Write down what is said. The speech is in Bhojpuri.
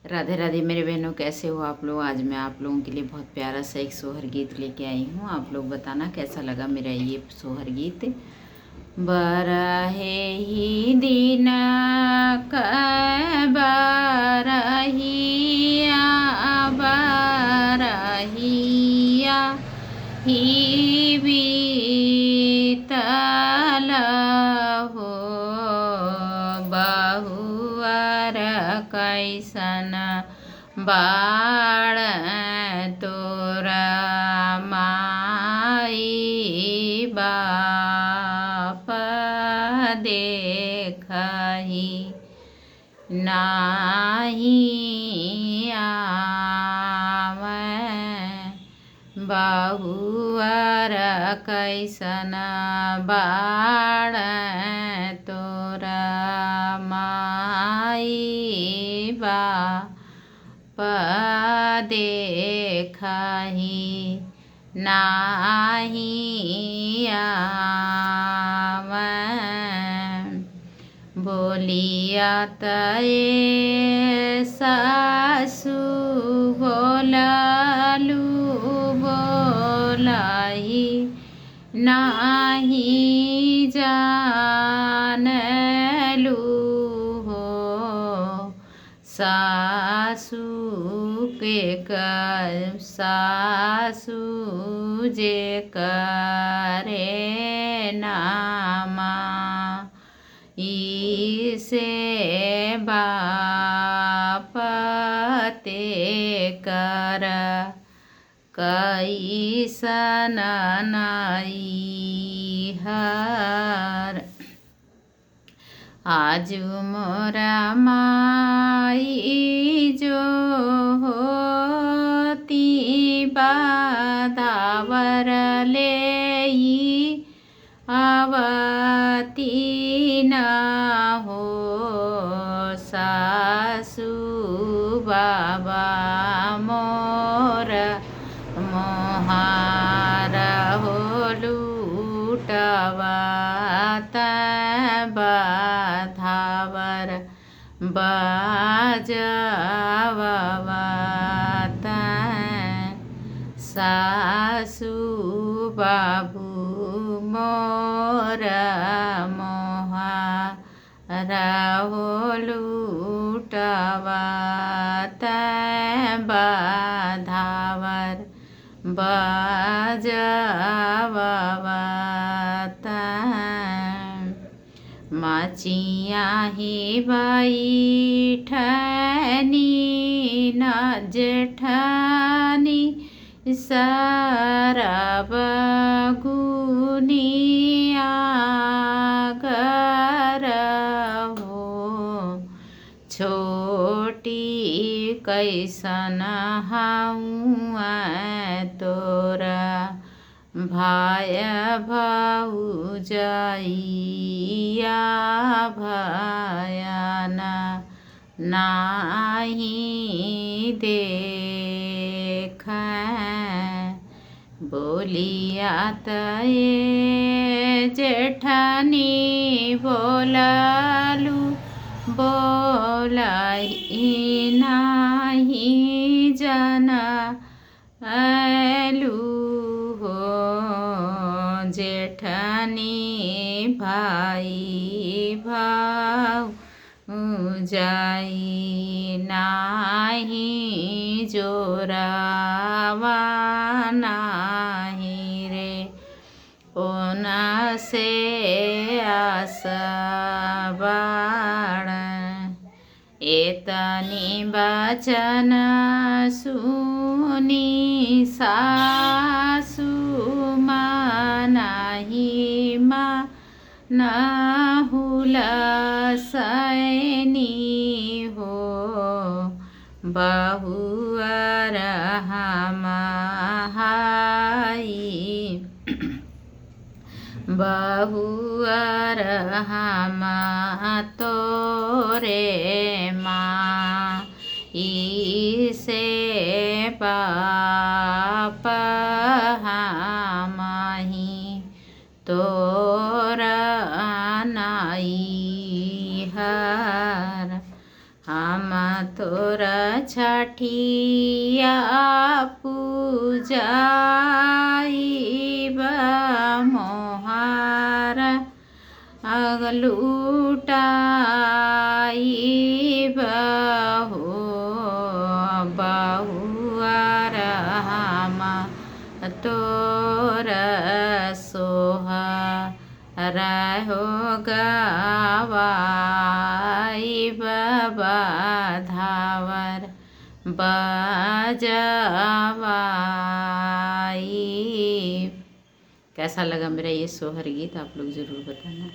राधे राधे मेरे बहनों, कैसे हो आप लोग। आज मैं आप लोगों के लिए बहुत प्यारा सा एक सोहर गीत लेके आई हूँ। आप लोग बताना कैसा लगा मेरा ये सोहर गीत। बरहे ही दिन बरहिया बरहिया ही बीतल हो, बहुअर कैसन बाण तोरा माई बाप देखही नाही आवे। बहुअर कैसन बाण तोरा माई बाप देखही नाही आवे। बोलिया तये सासु बोललू बोलाई नाही जानलू हो, सासु के सासु जे करे नामा इसे बाप ते कर कैसन नैहर। आज मोरा माई जो होती बाधावर लेई आवती न हो, सासु बाबा मोर मोहार हो लूटवात बाधावर बाजवात। सासु बाबू मोर मोहार हो लूटवात बाधावर बाजवात। माचिया ही बैठनी न जेठानी सरब गुनिया गर हो, छोटी कैसन हऊँ तोरा भाय भौजइया भयना नाही देख। बोलिया तये जेठानी बोललू बोलाई नाही जानलू हो, जेठानी भाई भौजाई नाही जोरावा नाही रे, ओना से आसबाण। एतनी बचन सुनी सासु मानाही नाहुल सैनी हो, बहुअर हमाई बहुअर हम तोरे माँ इसे पाप हमही तोरा नाई हर। हम तोरा छठिया पूजाइब मोहार लुटाइब हो बहुआर हम तोर सोहर हो गवाइब बधावर बजवाइब। कैसा लगा मेरा ये सोहर गीत आप लोग ज़रूर बताना।